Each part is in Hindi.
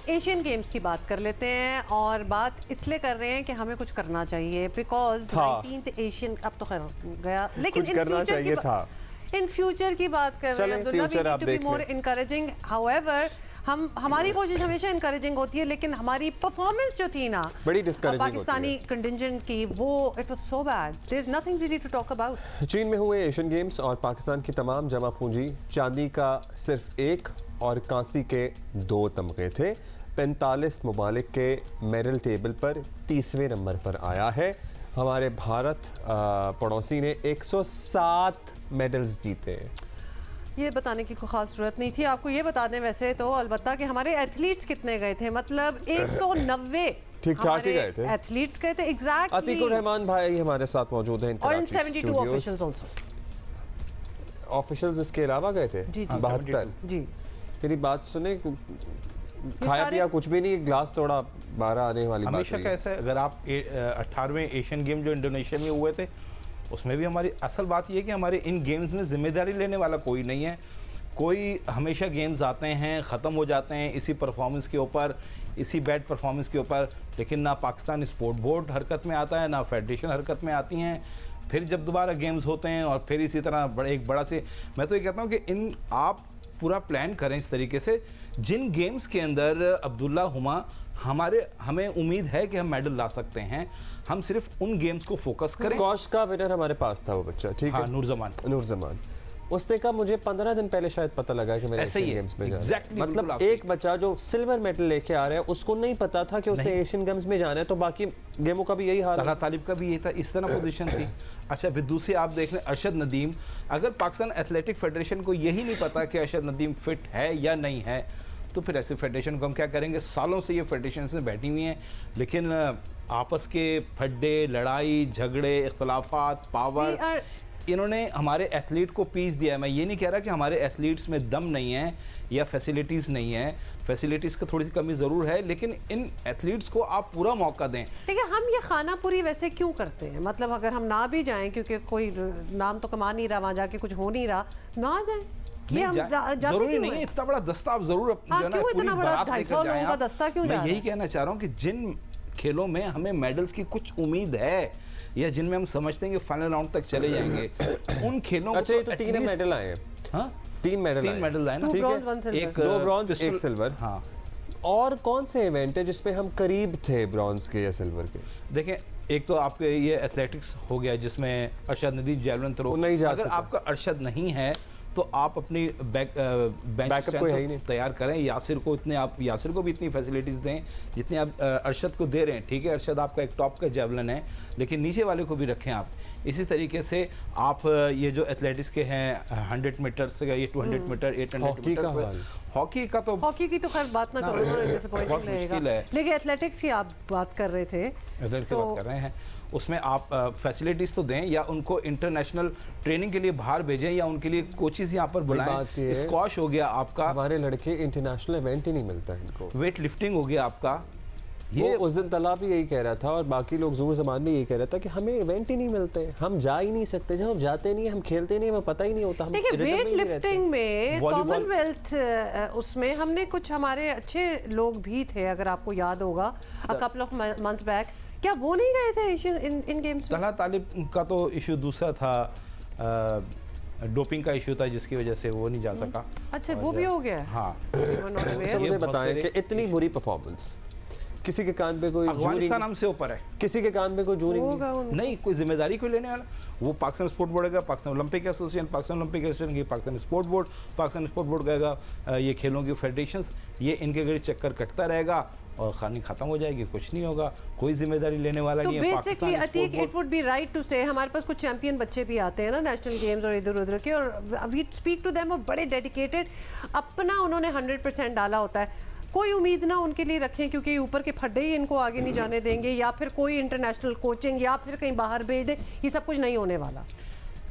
एशियन गेम्स की बात कर लेते हैं और बात इसलिए कर रहे हैं कि हमें कुछ करना चाहिए बिकॉज 19th एशियन अब तो खैर गया लेकिन कुछ करना चाहिए था। इन फ्यूचर की बात कर रहे हैं Abdullah, we need to be more encouraging. However हमारी कोशिश हमेशा इनकरेजिंग होती है लेकिन हमारी परफॉर्मेंस जो थी ना बड़ी डिस्करेजिंग पाकिस्तानी कंटिजेंट की, वो it was so bad, there is nothing really to talk about. चीन में हुए एशियन गेम्स और पाकिस्तान की तमाम जमा पूंजी चांदी का सिर्फ 1 और कांसी के 2 तमगे थे। 45 ममालिक के मेडल टेबल पर 30वें नंबर पर आया है। हमारे भारत पड़ोसी ने 107 मेडल्स जीते। ये बताने की कोई खास जरूरत नहीं थी। आपको ये बता दें वैसे तो अलबत्ता कि हमारे एथलीट्स कितने गए थे, मतलब 190 ठीक ठाक ही गए थे। एथलीट्स गए थे एग्जैक्टली। अतीकुर रहमान भाई हमारे साथ मौजूद हैं और 72 ऑफिशियल्स आल्सो। ऑफिशियल्स इसके अलावा गए थे 72 जी। मेरी बात सुने, खाया पिया कुछ भी नहीं, ग्लास तोड़ा 12 आने वाली बात हमेशा कैसा है, अगर आप 18वें एशियन गेम जो इंडोनेशिया में हुए थे उसमें भी हमारी असल बात यह है कि हमारे इन गेम्स में जिम्मेदारी लेने वाला कोई नहीं है। कोई हमेशा गेम्स आते हैं ख़त्म हो जाते हैं इसी परफॉर्मेंस के ऊपर, इसी बैड परफॉर्मेंस के ऊपर, लेकिन ना पाकिस्तान स्पोर्ट बोर्ड हरकत में आता है ना फेडरेशन हरकत में आती हैं। फिर जब दोबारा गेम्स होते हैं और फिर इसी तरह एक बड़ा से, मैं तो ये कहता हूँ कि आप पूरा प्लान करें इस तरीके से जिन गेम्स के अंदर अब्दुल्ला हुमा हमें उम्मीद है कि हम मेडल ला सकते हैं, हम सिर्फ उन गेम्स को फोकस करें। स्क्वॉश का विनर हमारे पास था वो बच्चा, ठीक है, नूरजमान। उसने कहा मुझे 15 दिन पहले शायद पता लगा कि मैं एशियन गेम्स में जा, मतलब एक बच्चा जो सिल्वर मेडल लेके आ रहा है उसको नहीं पता था कि उसने एशियन गेम्स में जाना है, तो बाकी गेमों का भी यही हाल है। तालिब का भी यही था, इस तरह पोजीशन थी। अच्छा, फिर दूसरी आप देख लें अरशद नदीम, अगर पाकिस्तान एथलेटिक फेडरेशन को यही नहीं पता कि अरशद नदीम फिट है या नहीं है, तो फिर ऐसे फेडरेशन को हम क्या करेंगे। सालों से ये फेडरेशन से बैठी हुई हैं, लेकिन आपस के फड्डे, लड़ाई झगड़े, इख्तलाफात, पावर, इन्होंने हमारे एथलीट को पीस दिया है। मैं ये नहीं कह रहा कि हमारे एथलीट्स में दम नहीं है या फैसिलिटीज़ नहीं है, फैसिलिटीज़ की थोड़ी सी कमी ज़रूर है, लेकिन इन एथलीट्स को आप पूरा मौका दें। देखिए हम ये खाना पूरी वैसे क्यों करते हैं, मतलब अगर हम ना भी जाएं क्योंकि कोई नाम तो कमा नहीं रहा, वहाँ जाके कुछ हो नहीं रहा, ना जाएं। जरूरी नहीं है इतना बड़ा दस्ता आप जरूर मैं यही कहना चाह रहा हूँ कि जिन खेलों में हमें मेडल्स की कुछ उम्मीद है या जिनमें हम समझते हैं कि फाइनल राउंड तक चले जाएंगे उन खेलों को। अच्छा, ये तो 3 मेडल आए हैं। हाँ, 3 मेडल आए ना, ठीक है, एक 2 ब्रॉन्ज 1 सिल्वर। हाँ, और कौन से इवेंट है जिसपे हम करीब थे ब्रॉन्ज के या सिल्वर के? देखें, एक तो आपके ये एथलेटिक्स हो गया जिसमें अरशद नदीम जैवलिन थ्रो, अगर आपका अरशद नहीं है तो आप अपनी बैकअप को ही नहीं तैयार करें। यासिर को भी इतनी फैसिलिटीज़ दें जितनी आप अरशद को दे रहे हैं, ठीक है, अरशद आपका एक टॉप का जेवलिन है, लेकिन नीचे वाले को भी रखें आप। इसी तरीके से आप ये जो एथलेटिक्स के हैं 100 मीटर से ये 200 मीटर 800 मीटर, हॉकी की तो खैर बात ना करो, बहुत मुश्किल है, लेकिन एथलेटिक्स की आप बात कर रहे थे, एथलेटिक्स की बात कर रहे हैं, उसमें आप फैसिलिटीज़ तो दें या उनको इंटरनेशनल ट्रेनिंग के लिए बाहर भेजें या उनके लिए कोचेस यहाँ पर बुलाएं। स्क्वॉश हो गया आपका, हमारे लड़के इंटरनेशनल इवेंट ही नहीं मिलता है इनको। वेट लिफ्टिंग हो गया आपका, ये उस दिन तलाब भी यही कह रहा था और बाकी लोग ज़ूर ज़मान भी यही कह रहा था कि हमें इवेंट ही नहीं मिलते, हम जा ही नहीं सकते, जब हम जाते नहीं हम खेलते नहीं, हमें पता ही नहीं होता। देखिए वेट लिफ्टिंग में कॉमनवेल्थ उसमें हमने कुछ हमारे अच्छे लोग भी थे, अगर आपको याद होगा a couple of months back, क्या वो नहीं गए थे एशियन इन गेम्स में? तलहा तालिब का तो इशू दूसरा था, डोपिंग का इशू था जिसकी वजह से वो नहीं जा सका। अच्छा, वो भी हो गया? हाँ। अच्छा, मुझे बताएं कि इतनी बुरी परफॉर्मेंस, किसी के कान पे कोई अफगानिस्तान हमसे ऊपर है, किसी के कान पे कोई जूरी नहीं, कोई जिम्मेदारी कोई लेने वाला। वो पाकिस्तान स्पोर्ट बोर्ड का, Pakistan Olympic association, Pakistan Olympic association की, पाकिस्तान स्पोर्ट बोर्ड कहेगा, ये खेलों की फेडरेशंस, ये इनके गड़े चक्कर कटता रहेगा और खानी खत्म हो जाएगी, कुछ नहीं होगा, कोई जिम्मेदारी लेने वाला नहीं है। Basically Atiq, it would be right to say हमारे पास कुछ चैंपियन बच्चे भी आते हैं ना नेशनल गेम्स और इधर उधर के, और वी स्पीक टू देम, और बड़े डेडिकेटेड, अपना उन्होंने 100% डाला होता है। कोई उम्मीद ना उनके लिए रखें क्योंकि ऊपर के फड्डे ही इनको आगे नहीं जाने देंगे, या फिर कोई इंटरनेशनल कोचिंग या फिर कहीं बाहर भेज दे, ये सब कुछ नहीं होने वाला।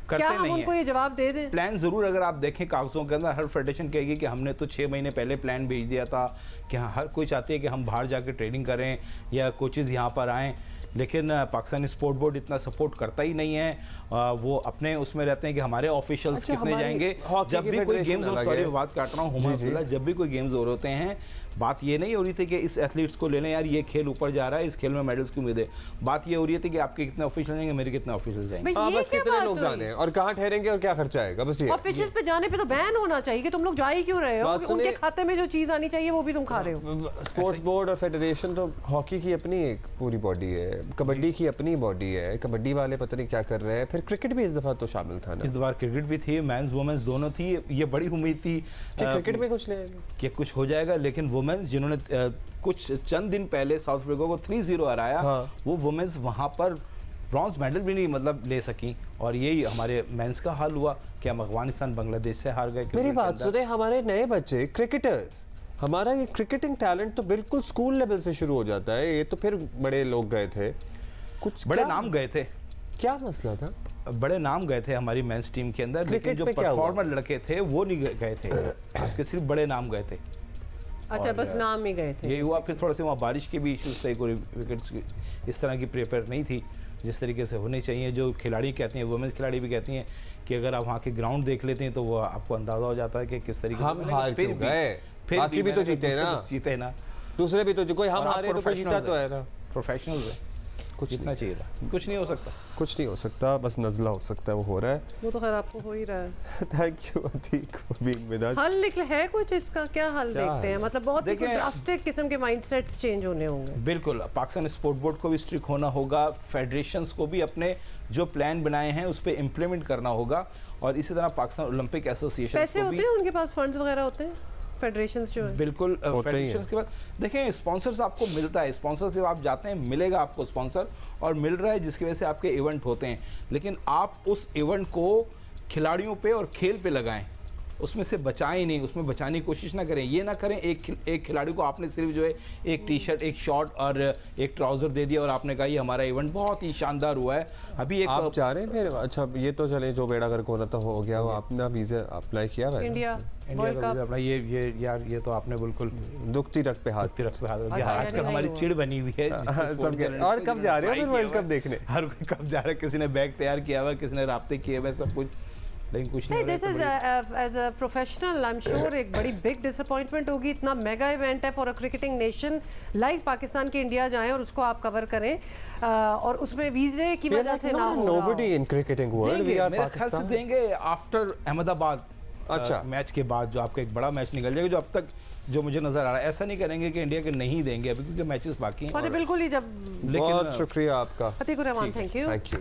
करते क्या हम नहीं उनको हैं। ये जवाब दे दें? प्लान ज़रूर, अगर आप देखें कागज़ों के अंदर हर फेडरेशन कहेगी कि हमने तो 6 महीने पहले प्लान भेज दिया था, कि हाँ, हर कोई चाहती है कि हम बाहर जाकर ट्रेनिंग करें या कोचेज़ यहाँ पर आएँ, लेकिन पाकिस्तानी स्पोर्ट बोर्ड इतना सपोर्ट करता ही नहीं है। वो अपने उसमें रहते हैं कि हमारे ऑफिशियल्स अच्छा, कितने हमारी जाएंगे। हॉकी जब की भी कोई फेडरेशन गेम्स, अलग सॉरी है। मैं बात काट रहा हूँ, जी, जी। जब भी कोई गेम्स हो रहे होते हैं, बात ये नहीं हो रही थी कि इस एथलीट्स को ले लें यार, ये खेल ऊपर जा रहा है, इस खेल में मेडल्स की उम्मीद है। बात ये हो रही थी कि आपके कितने ऑफिशियल जाएंगे, मेरे कितने ऑफिशियल जाएंगे। भाई, हाँ, ये बस क्या कितने बात लोग हुई? जाने हैं और कहाँ ठहरेंगे और क्या खर्चा आएगा, बस ये ऑफिशियल्स पे जाने पे तो बैन होना चाहिए कि तुम लोग जा ही क्यों रहे हो? बात उनके सुनिए। खाते में जो चीज आनी चाहिए वो भी तुम खा रहे हो। स्पोर्ट्स बोर्ड और फेडरेशन तो हॉकी की अपनी एक पूरी बॉडी है, कबड्डी की अपनी बॉडी है, कबड्डी वाले पता नहीं क्या कर रहे हैं, फिर क्रिकेट भी इस दफा तो शामिल था ना इस बार क्रिकेट भी थी, मेंस वुमेन्स दोनों थी। ये बड़ी उम्मीद थी कि क्रिकेट में कुछ नहीं कि कुछ हो जाएगा, लेकिन वुमेन्स जिन्होंने कुछ चंद दिन पहले साउथ अफ्रीका को 3-0 हराया, हाँ। वो वुमेन्स वहाँ पर ब्रॉन्ज मेडल भी नहीं मतलब ले सकी। और यही हमारे मेंस का हाल हुआ कि हम अफगानिस्तान बांग्लादेश से हार गए। मेरी क्रिकेट के बात अंदर। सुने, हमारे नए बच्चे क्रिकेटर्स, हमारा ये क्रिकेटिंग टैलेंट तो बिल्कुल स्कूल लेवल से शुरू हो जाता है, ये तो फिर बड़े लोग गए थे, कुछ बड़े क्या- नाम गए थे, क्या मसला था? बड़े नाम गए थे हमारी मेंस टीम के अंदर, लेकिन क्रिकेट जो पे क्या हुआ? परफॉर्मर लड़के थे वो नहीं गए थे, आपके सिर्फ बड़े नाम गए थे। अच्छा, बस नाम ही गए थे। यही हुआ। फिर थोड़े से वहाँ बारिश के भी इश्यूज थे, कोई विकेट्स इस तरह की प्रिपेयर नहीं थी जिस तरीके से होनी चाहिए। जो खिलाड़ी कहती हैं, वुमेन्स खिलाड़ी भी कहती हैं कि अगर आप वहाँ के ग्राउंड देख लेते हैं तो वो आपको अंदाजा हो जाता है कि किस तरीके हम हार क्यों गए? बाकी भी तो जीते ना। जीते ना, दूसरे भी तो कोई हम और आप हारे तो कोई जीता तो है ना। प्रोफेशनल्स है, कुछ जितना चाहिए था, कुछ नहीं हो सकता। कुछ नहीं हो सकता, बस नज़ला हो सकता है, वो हो रहा है। वो तो खैर आपको हो ही रहा है। Thank you Atiq for being with us. हल निकल है कुछ इसका? क्या हल क्या देखते हैं? हल? मतलब बहुत ही देखिए- ड्रास्टिक किस्म के माइंडसेट्स चेंज होने होंगे। बिल्कुल, पाकिस्तान स्पोर्ट बोर्ड को भी स्ट्रिक्ट होना होगा, फेडरेशंस को भी अपने जो प्लान बनाए हैं उस पर इम्प्लीमेंट करना होगा, और इसी तरह पाकिस्तान ओलंपिक एसोसिएशन पैसे को होते भी हैं उनके पास, फंड्स वगैरह होते हैं फेडरेशंस जो है? बिल्कुल होते ही फेडरेशंस के बाद देखें, स्पॉन्सर्स आपको मिलता है, स्पॉन्सर्स जब आप जाते हैं मिलेगा आपको स्पॉन्सर, और मिल रहा है जिसकी वजह से आपके इवेंट होते हैं, लेकिन आप उस इवेंट को खिलाड़ियों पे और खेल पे लगाएं, उसमें से बचाएं नहीं, उसमें बचाने की कोशिश ना करें। ये ना करें एक खिलाड़ी को आपने सिर्फ जो है एक टी शर्ट, एक शॉर्ट और एक ट्राउज़र दे दिया और आपने कहा ये हमारा इवेंट बहुत ही शानदार हुआ है। अभी एक आप जा रहे हैं फिर? अच्छा, ये तो चले, जो बेड़ा गर्क होना था हो गया, वो आपने वीज़ा अप्लाई किया हुआ है? इंडिया इंडिया वर्ल्ड का कप। अपना ये यार, ये तो आपने बिल्कुल दुखती रख पे हाथ। तिरक पे हाथ रख अच्छा, दिया। यानी आजकल नहीं हमारी हुआ। चिड़ बनी हुई है जिससे हाँ, स्पोर्ट सब कह- जर्नलिस्ट और को कब जा रहे हो फिर जिन्होंने वर्ल्ड कप ट्राई देखने? किया हुआ है। हर कोई कब जा रहा है, किसी ने बैग तैयार किया हुआ है, किसी ने राब्ते किए हुए, सब कुछ, लेकिन कुछ नहीं Hey, हो रहा है, this is तो बड़ी- as a professional, I'm sure एक बड़ी बिग डिसअपॉइंटमेंट होगी। इतना मेगा इवेंट है for a cricketing nation like Pakistan के, इंडिया जाएं और उसको आप कवर करें, और उसमें वीजे की वजह से ना हो। Nobody in cricketing world, we देंगे, are मेरे ख्याल से Pakistan. देंगे आफ्टर अहमदाबाद। अच्छा। मैच के बाद जो आपका एक बड़ा मैच निकल जाएगा, जो अब तक जो मुझे नजर आ रहा है, ऐसा नहीं करेंगे कि इंडिया के नहीं देंगे अभी, क्योंकि मैचेस बाकी हैं। बिल्कुल ही जब लेकिन बहुत शुक्रिया आपका, Atiqur Rahman, thank you. Thank you.